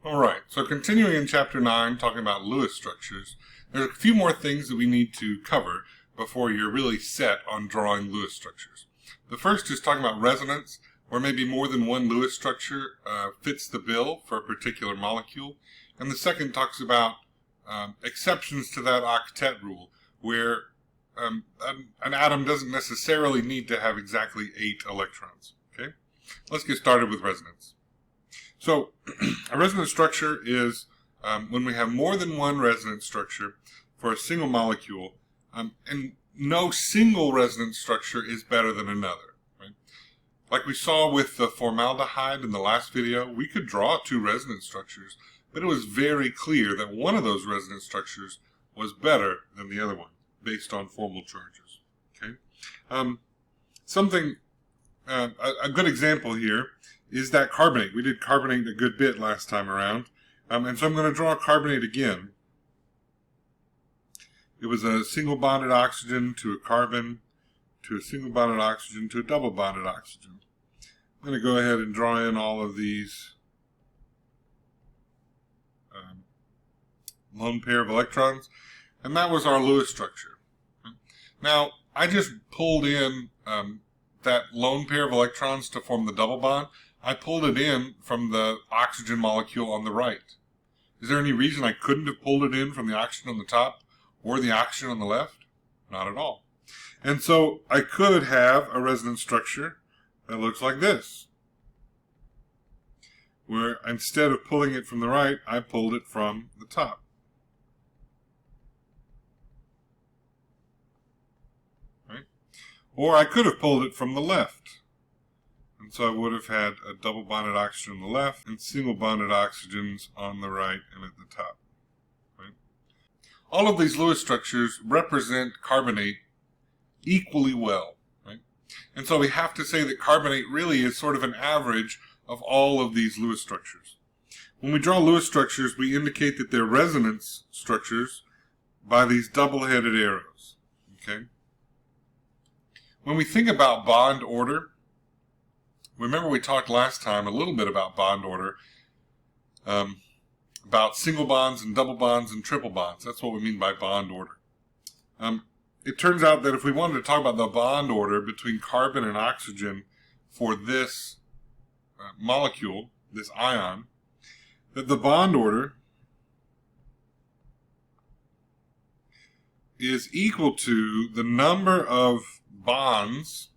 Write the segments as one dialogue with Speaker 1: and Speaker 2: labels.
Speaker 1: Alright, so continuing in Chapter 9, talking about Lewis structures, there are a few more things that we need to cover before you're really set on drawing Lewis structures. The first is talking about resonance, where maybe more than one Lewis structure fits the bill for a particular molecule. And the second talks about exceptions to that octet rule, where an atom doesn't necessarily need to have exactly 8 electrons. Okay, let's get started with resonance. So, a resonance structure is when we have more than one resonance structure for a single molecule, and no single resonance structure is better than another. Right? Like we saw with the formaldehyde in the last video, we could draw 2 resonance structures, but it was very clear that one of those resonance structures was better than the other one, based on formal charges. Okay, a good example here is that carbonate. We did carbonate a good bit last time around. And so I'm going to draw carbonate again. It was a single bonded oxygen to a carbon, to a single bonded oxygen, to a double bonded oxygen. I'm going to go ahead and draw in all of these lone pair of electrons. And that was our Lewis structure. Now, I just pulled in that lone pair of electrons to form the double bond. I pulled it in from the oxygen molecule on the right. Is there any reason I couldn't have pulled it in from the oxygen on the top or the oxygen on the left? Not at all. And so I could have a resonance structure that looks like this, where instead of pulling it from the right, I pulled it from the top. Right? Or I could have pulled it from the left. And so I would have had a double bonded oxygen on the left and single bonded oxygens on the right and at the top. Right? All of these Lewis structures represent carbonate equally well. Right? And so we have to say that carbonate really is sort of an average of all of these Lewis structures. When we draw Lewis structures, we indicate that they're resonance structures by these double-headed arrows. Okay? When we think about bond order, remember we talked last time a little bit about bond order, about single bonds and double bonds and triple bonds. That's what we mean by bond order. It turns out that if we wanted to talk about the bond order between carbon and oxygen for this molecule, this ion, that the bond order is equal to the number of bonds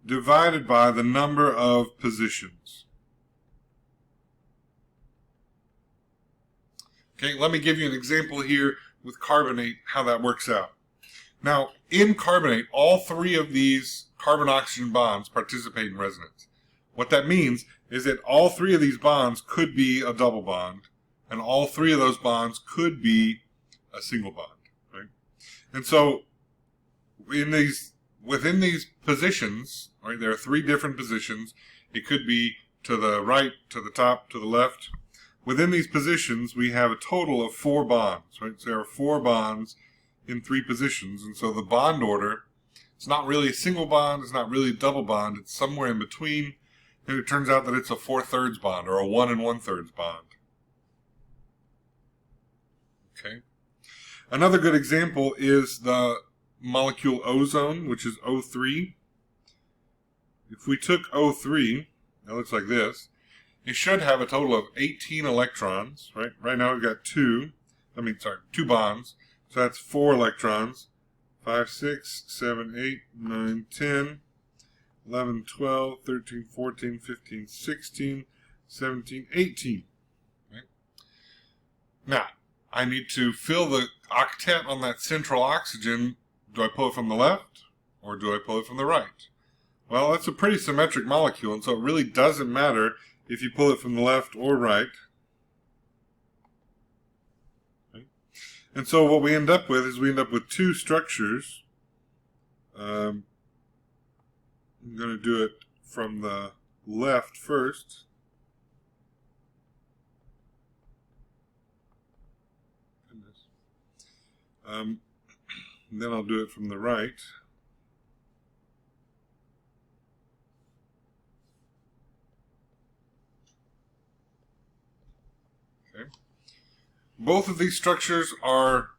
Speaker 1: divided by the number of positions. Okay, let me give you an example here with carbonate, how that works out. Now, in carbonate, all 3 of these carbon-oxygen bonds participate in resonance. What that means is that all 3 of these bonds could be a double bond, and all 3 of those bonds could be a single bond. Right? And so, within these positions, right, there are 3 different positions. It could be to the right, to the top, to the left. Within these positions, we have a total of 4 bonds. Right? So there are 4 bonds in 3 positions, and so the bond order, it's not really a single bond, it's not really a double bond, it's somewhere in between, and it turns out that it's a 4/3 bond, or a 1 1/3 bond. Okay. Another good example is the molecule ozone, which is O3. If we took O3, it looks like this. It should have a total of 18 electrons, right? Right now we've got 2 bonds. So that's 4 electrons. 5, 6, 7, 8, 9, 10, 11, 12, 13, 14, 15, 16, 17, 18. Right? Now, I need to fill the octet on that central oxygen. Do I pull it from the left or do I pull it from the right? Well, that's a pretty symmetric molecule, and so it really doesn't matter if you pull it from the left or right. Okay. And so what we end up with is 2 structures. I'm going to do it from the left first. And then I'll do it from the right. Both of these structures are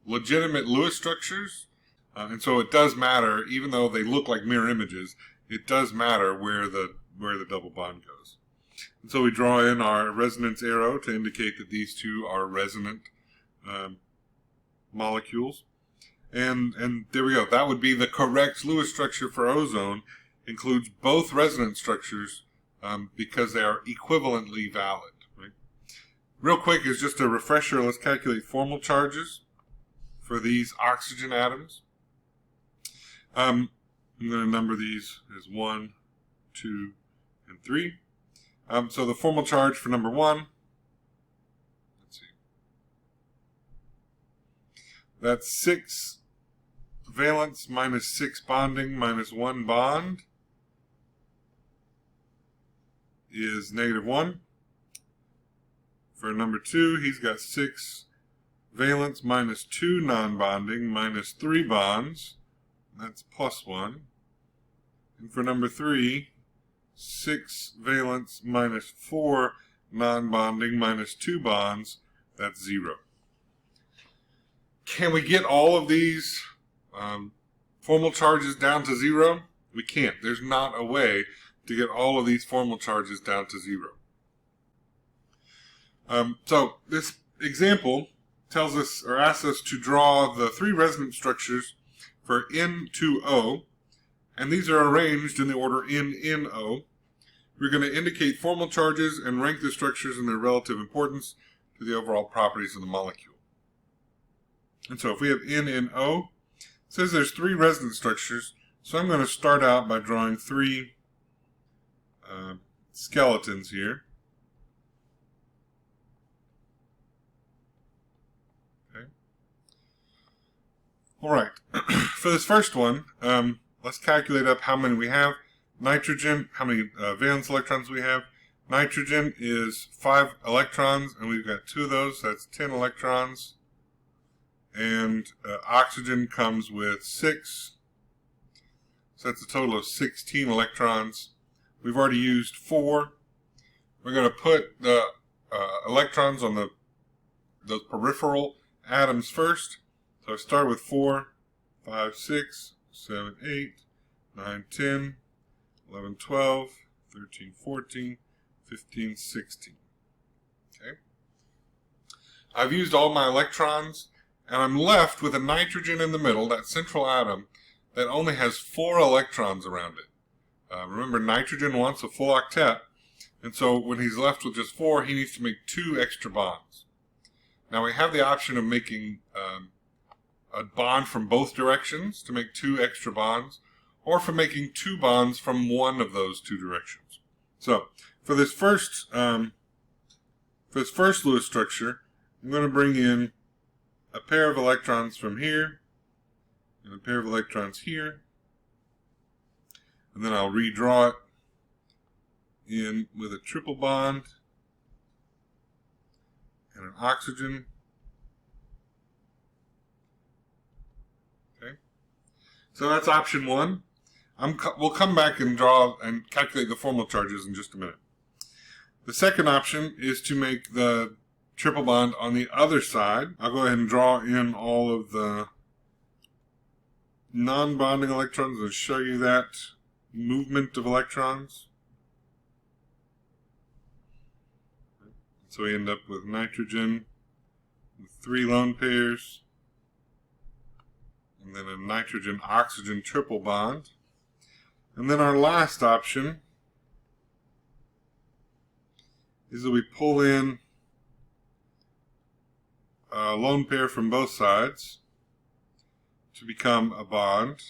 Speaker 1: legitimate Lewis structures, and so it does matter, even though they look like mirror images, it does matter where the double bond goes. And so we draw in our resonance arrow to indicate that these two are resonant molecules. And there we go. That would be the correct Lewis structure for ozone. Includes both resonance structures because they are equivalently valid. Right? Real quick, is just a refresher. Let's calculate formal charges for these oxygen atoms. I'm going to number these as 1, 2, and 3. So the formal charge for number 1, let's see, that's 6 valence minus 6 bonding minus 1 bond is -1. For number 2, he's got 6 valence minus 2 non-bonding minus 3 bonds. That's +1. And for number 3, 6 valence minus 4 non-bonding minus 2 bonds. That's 0. Can we get all of these formal charges down to 0? We can't. There's not a way to get all of these formal charges down to 0. So this example tells us, or asks us, to draw the 3 resonance structures for N2O, and these are arranged in the order NNO. We're going to indicate formal charges and rank the structures in their relative importance to the overall properties of the molecule. And so if we have NNO, it says there's 3 resonance structures, so I'm going to start out by drawing 3 skeletons here. Okay. All right. For this first one, let's calculate up how many we have. Nitrogen, how many valence electrons we have. Nitrogen is 5 electrons, and we've got 2 of those, so that's 10 electrons. And oxygen comes with 6, so that's a total of 16 electrons. We've already used 4. We're going to put the electrons on the peripheral atoms first. So I start with 4, 5, 6, 7, 8, 9, 10, 11, 12, 13, 14, 15, 16. Okay. I've used all my electrons, and I'm left with a nitrogen in the middle, that central atom, that only has 4 electrons around it. Remember, nitrogen wants a full octet, and so when he's left with just 4, he needs to make 2 extra bonds. Now we have the option of making a bond from both directions to make 2 extra bonds, or for making 2 bonds from one of those 2 directions. So for this first Lewis structure, I'm going to bring in a pair of electrons from here and a pair of electrons here, and then I'll redraw it in with a triple bond and an oxygen. Okay, so that's option 1. We'll come back and draw and calculate the formal charges in just a minute. The second option is to make the triple bond on the other side. I'll go ahead and draw in all of the non-bonding electrons and show you that movement of electrons. So we end up with nitrogen with 3 lone pairs, and then a nitrogen-oxygen triple bond. And then our last option is that we pull in a lone pair from both sides to become a bond.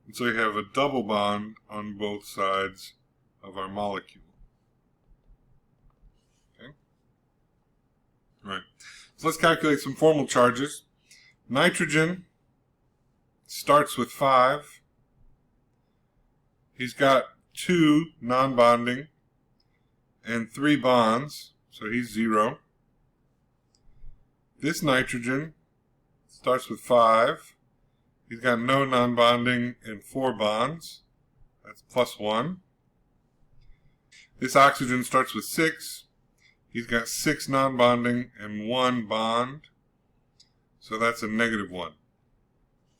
Speaker 1: And so we have a double bond on both sides of our molecule. Okay? All right. So let's calculate some formal charges. Nitrogen starts with 5. He's got 2 non-bonding and 3 bonds, so he's 0. This nitrogen starts with 5. He's got no non-bonding and 4 bonds. That's +1. This oxygen starts with 6. He's got 6 non-bonding and 1 bond. So that's a -1.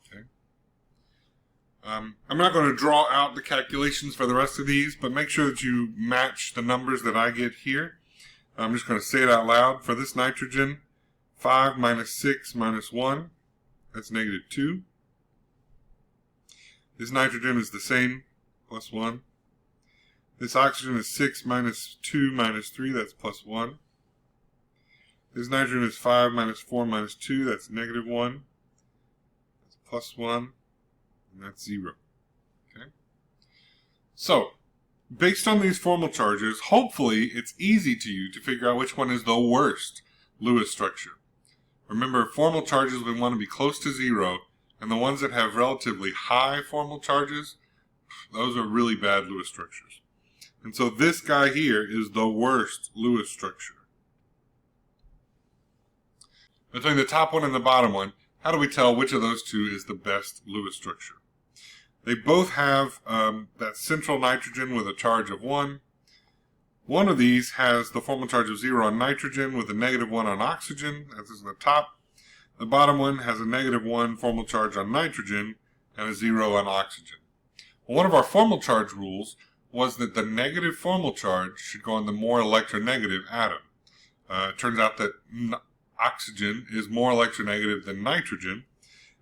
Speaker 1: Okay. I'm not going to draw out the calculations for the rest of these, but make sure that you match the numbers that I get here. I'm just going to say it out loud. For this nitrogen, 5 minus 6 minus 1, that's -2. This nitrogen is the same, plus 1. This oxygen is 6 minus 2 minus 3, that's plus 1. This nitrogen is 5 minus 4 minus 2, that's -1. That's plus 1, and that's 0. Okay? So, based on these formal charges, hopefully it's easy to you to figure out which one is the worst Lewis structure. Remember, formal charges we want to be close to 0, and the ones that have relatively high formal charges, those are really bad Lewis structures. And so this guy here is the worst Lewis structure. Between the top one and the bottom one, how do we tell which of those two is the best Lewis structure? They both have that central nitrogen with a charge of 1. One of these has the formal charge of 0 on nitrogen with a -1 on oxygen, as is the top. The bottom one has a -1 formal charge on nitrogen and a 0 on oxygen. Well, one of our formal charge rules was that the negative formal charge should go on the more electronegative atom. It turns out that oxygen is more electronegative than nitrogen,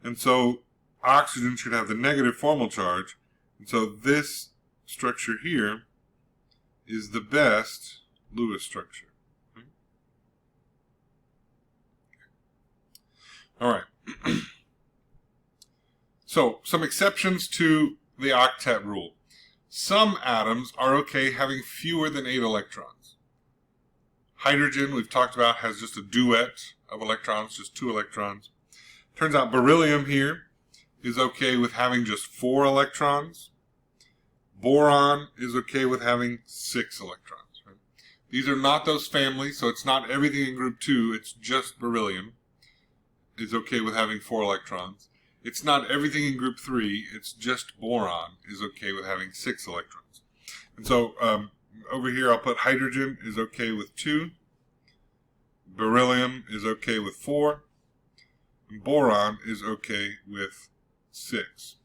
Speaker 1: and so oxygen should have the negative formal charge, and so this structure here is the best Lewis structure. Okay. All right. So, some exceptions to the octet rule. Some atoms are okay having fewer than 8 electrons. Hydrogen, we've talked about, has just a duet of electrons, just 2 electrons. Turns out beryllium here is okay with having just 4 electrons. Boron is okay with having 6 electrons. Right? These are not those families, so it's not everything in group 2, it's just beryllium is okay with having 4 electrons. It's not everything in group 3, it's just boron is okay with having 6 electrons. And so over here I'll put hydrogen is okay with 2, beryllium is okay with 4, and boron is okay with 6.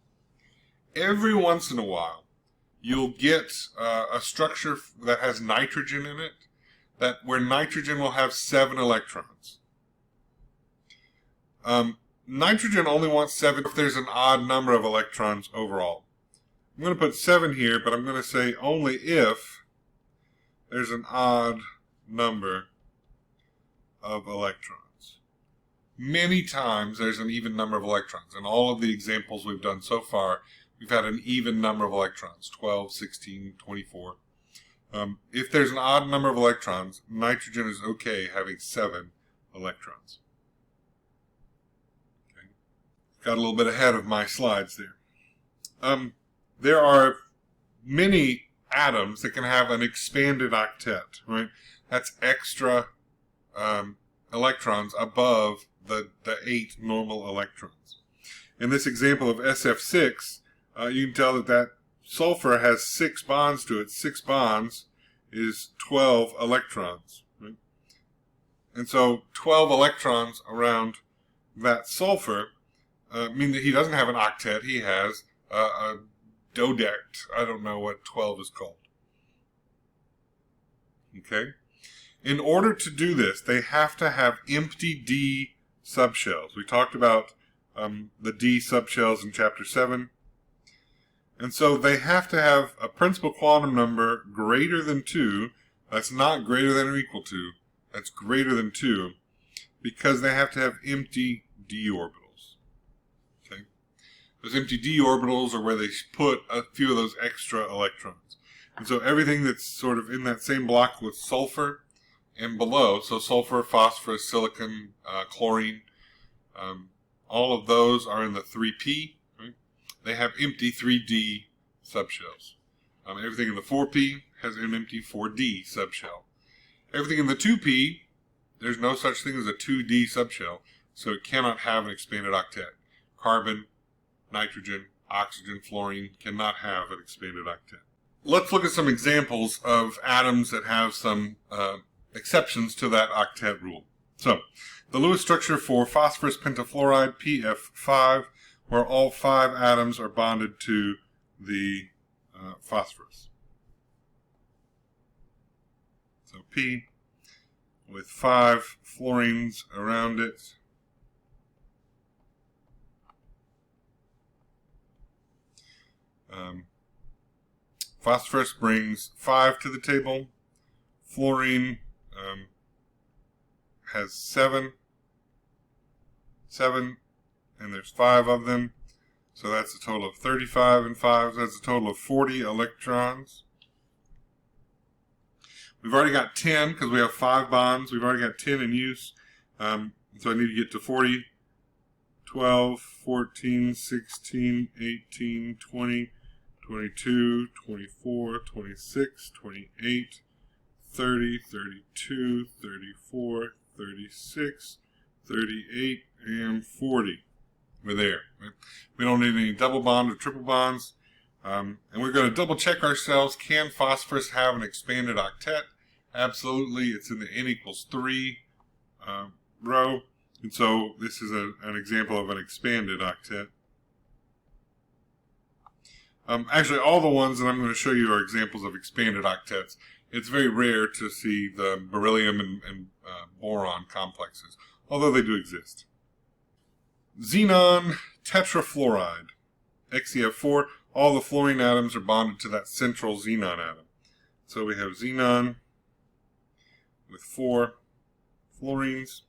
Speaker 1: Every once in a while you'll get a structure that has nitrogen in it, where nitrogen will have 7 electrons. Nitrogen only wants 7 if there's an odd number of electrons overall. I'm going to put 7 here, but I'm going to say only if there's an odd number of electrons. Many times there's an even number of electrons. In all of the examples we've done so far, we've had an even number of electrons, 12, 16, 24. If there's an odd number of electrons, nitrogen is okay having 7 electrons. Okay. Got a little bit ahead of my slides there. There are many atoms that can have an expanded octet, right? That's extra electrons above the 8 normal electrons. In this example of SF6, you can tell that sulfur has 6 bonds to it. 6 bonds is 12 electrons. Right? And so 12 electrons around that sulfur mean that he doesn't have an octet. He has a dodect. I don't know what 12 is called. Okay? In order to do this, they have to have empty D subshells. We talked about the D subshells in Chapter 7. And so they have to have a principal quantum number greater than 2. That's not greater than or equal to. That's greater than 2. Because they have to have empty D orbitals. Okay? Those empty D orbitals are where they put a few of those extra electrons. And so everything that's sort of in that same block with sulfur and below, so sulfur, phosphorus, silicon, chlorine, all of those are in the 3p. Right? They have empty 3d subshells. Everything in the 4p has an empty 4d subshell. Everything in the 2p, there's no such thing as a 2d subshell, so it cannot have an expanded octet. Carbon, nitrogen, oxygen, fluorine cannot have an expanded octet. Let's look at some examples of atoms that have some exceptions to that octet rule. So, the Lewis structure for phosphorus pentafluoride, PF5, where all 5 atoms are bonded to the phosphorus. So P with 5 fluorines around it. Phosphorus brings 5 to the table. Fluorine has 7, and there's 5 of them. So that's a total of 35 and 5. So that's a total of 40 electrons. We've already got 10 because we have 5 bonds. We've already got 10 in use. So I need to get to 40, 12, 14, 16, 18, 20, 22, 24, 26, 28, 30, 32, 34, 36, 38, and 40. We're there. Right? We don't need any double bond or triple bonds. And we're going to double check ourselves. Can phosphorus have an expanded octet? Absolutely. It's in the n equals 3 row. And so this is an example of an expanded octet. Actually, all the ones that I'm going to show you are examples of expanded octets. It's very rare to see the beryllium and boron complexes, although they do exist. Xenon tetrafluoride, XeF4. All the fluorine atoms are bonded to that central xenon atom. So we have xenon with 4 fluorines.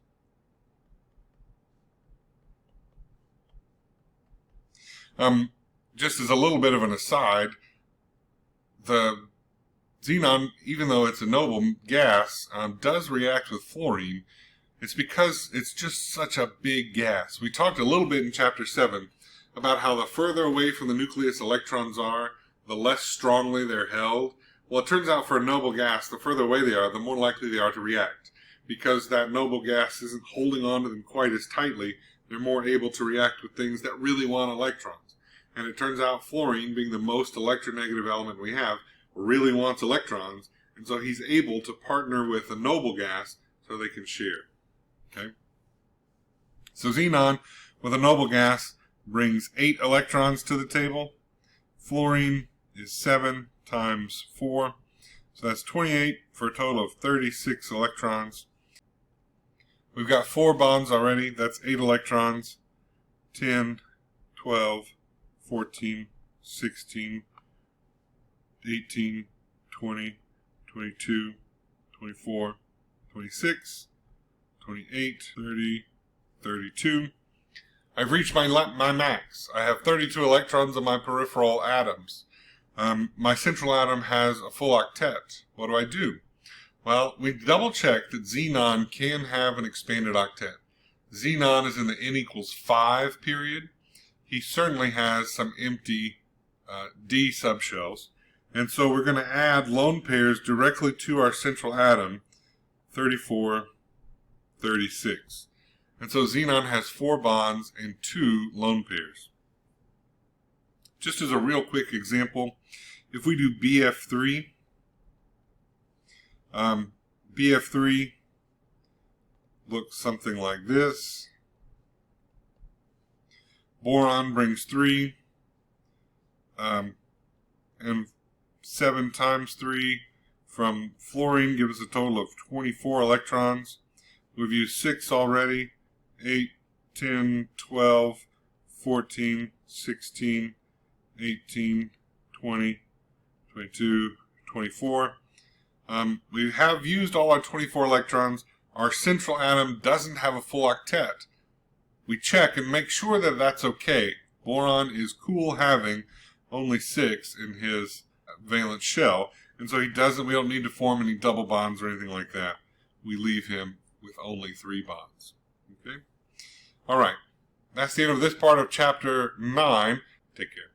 Speaker 1: Just as a little bit of an aside, the xenon, even though it's a noble gas, does react with fluorine. It's because it's just such a big gas. We talked a little bit in Chapter 7 about how the further away from the nucleus electrons are, the less strongly they're held. Well, it turns out for a noble gas, the further away they are, the more likely they are to react. Because that noble gas isn't holding on to them quite as tightly, they're more able to react with things that really want electrons. And it turns out fluorine, being the most electronegative element we have, really wants electrons, and so he's able to partner with a noble gas so they can share. Okay? So xenon with a noble gas brings 8 electrons to the table. Fluorine is 7 times 4, so that's 28 for a total of 36 electrons. We've got 4 bonds already. That's 8 electrons. 10, 12, 14, 16, 18, 20, 22, 24, 26, 28, 30, 32. I've reached my max. I have 32 electrons in my peripheral atoms. My central atom has a full octet. What do? Well, we double check that xenon can have an expanded octet. Xenon is in the n equals 5 period. He certainly has some empty D subshells. And so we're going to add lone pairs directly to our central atom, 34, 36. And so xenon has 4 bonds and 2 lone pairs. Just as a real quick example, if we do BF3, BF3 looks something like this. Boron brings 3, and 7 times 3 from fluorine gives a total of 24 electrons. We've used 6 already, 8, 10, 12, 14, 16, 18, 20, 22, 24. We have used all our 24 electrons. Our central atom doesn't have a full octet. We check and make sure that that's okay. Boron is cool having only 6 in his valence shell, and so we don't need to form any double bonds or anything like that. We leave him with only 3 bonds. Okay? All right. That's the end of this part of Chapter 9. Take care.